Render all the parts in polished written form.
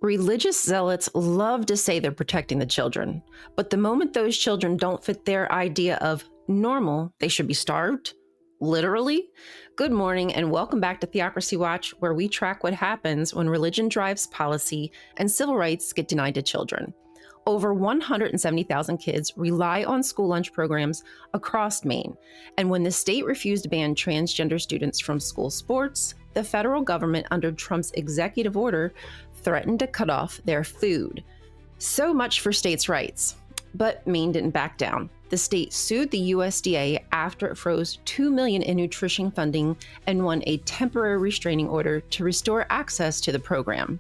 Religious zealots love to say they're protecting the children, but the moment those children don't fit their idea of normal, they should be starved. Literally. Good morning and welcome back to Theocracy Watch, where we track what happens when religion drives policy and civil rights get denied to children. Over 170,000 kids rely on school lunch programs across Maine, and when the state refused to ban transgender students from school sports, the federal government, under Trump's executive order, threatened to cut off their food. So much for states' rights. But Maine didn't back down. The state sued the USDA after it froze $2 million in nutrition funding and won a temporary restraining order to restore access to the program.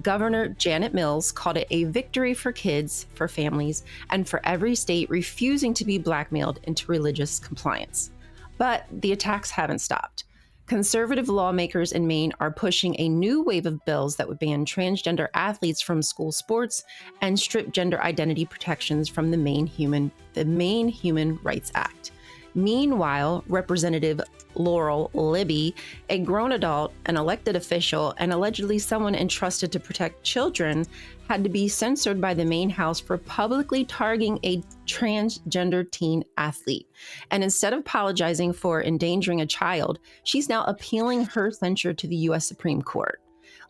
Governor Janet Mills called it a victory for kids, for families, and for every state refusing to be blackmailed into religious compliance. But the attacks haven't stopped. Conservative lawmakers in Maine are pushing a new wave of bills that would ban transgender athletes from school sports and strip gender identity protections from the Maine Human Rights Act. Meanwhile, Representative Laurel Libby, a grown adult, an elected official, and allegedly someone entrusted to protect children, had to be censored by the Maine House for publicly targeting a transgender teen athlete. And instead of apologizing for endangering a child, she's now appealing her censure to the U.S. Supreme Court.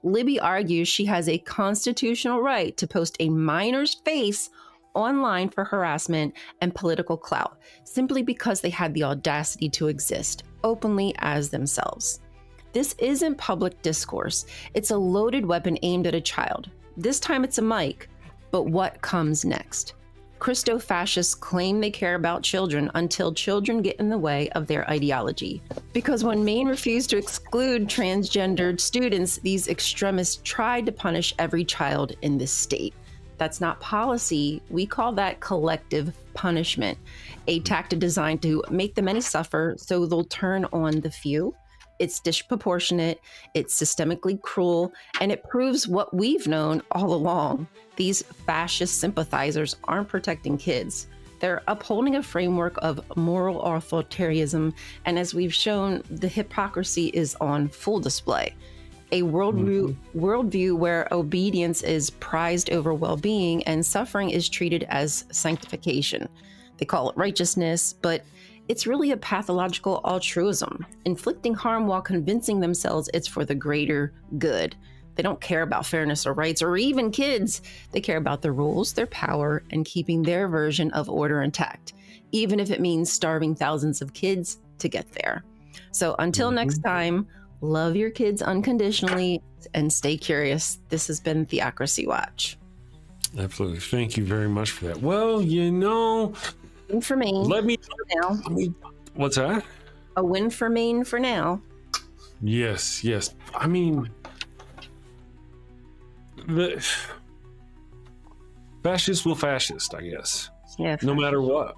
Libby argues she has a constitutional right to post a minor's face online for harassment and political clout, simply because they had the audacity to exist openly as themselves. This isn't public discourse. It's a loaded weapon aimed at a child. This time it's a mic, but what comes next? Christo-fascists claim they care about children until children get in the way of their ideology. Because when Maine refused to exclude transgendered students, these extremists tried to punish every child in this state. That's not policy. We call that collective punishment, a tactic designed to make the many suffer so they'll turn on the few. It's disproportionate, it's systemically cruel, and it proves what we've known all along. These fascist sympathizers aren't protecting kids. They're upholding a framework of moral authoritarianism, and as we've shown, the hypocrisy is on full display. A worldview where obedience is prized over well-being and suffering is treated as sanctification. They call it righteousness, but it's really a pathological altruism, inflicting harm while convincing themselves it's for the greater good. They don't care about fairness or rights or even kids. They care about their rules, their power, and keeping their version of order intact, even if it means starving thousands of kids to get there. So until next time, love your kids unconditionally and stay curious. This has been Theocracy Watch. Absolutely. Thank you very much for that. Well, Win for Maine. What's that? A win for Maine for now. Yes. I mean, the fascists will fascist, I guess. Yeah. No matter what,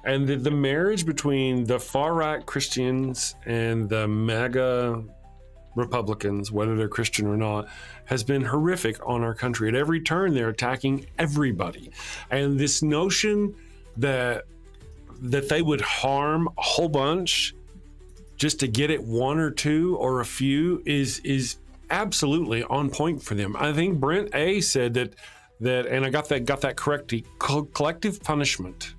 And the marriage between the far-right Christians and the MAGA Republicans, whether they're Christian or not, has been horrific on our country. At every turn, they're attacking everybody. And this notion that they would harm a whole bunch just to get at one or two or a few is absolutely on point for them. I think Brent A. said that, and I got that correctly, collective punishment.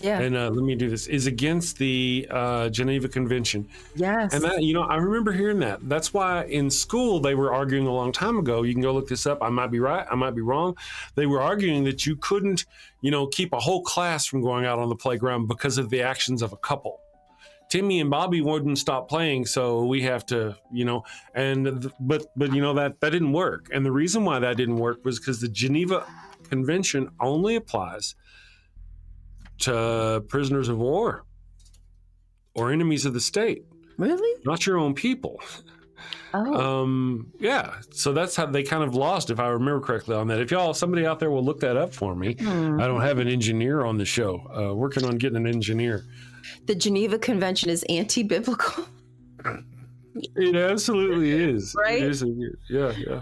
Yeah. And let me do this, is against the Geneva Convention. Yes. And that, I remember hearing that. That's why in school they were arguing a long time ago. You can go look this up. I might be right. I might be wrong. They were arguing that you couldn't, keep a whole class from going out on the playground because of the actions of a couple. Timmy and Bobby wouldn't stop playing, so we have to, but that didn't work. And the reason why that didn't work was because the Geneva Convention only applies to prisoners of war or enemies of the state. Really? Not your own people. Oh. Yeah. So that's how they kind of lost, if I remember correctly, on that. If somebody out there will look that up for me. I don't have an engineer on the show. Working on getting an engineer. The Geneva Convention is anti-biblical. It absolutely is. Right? It is. Yeah.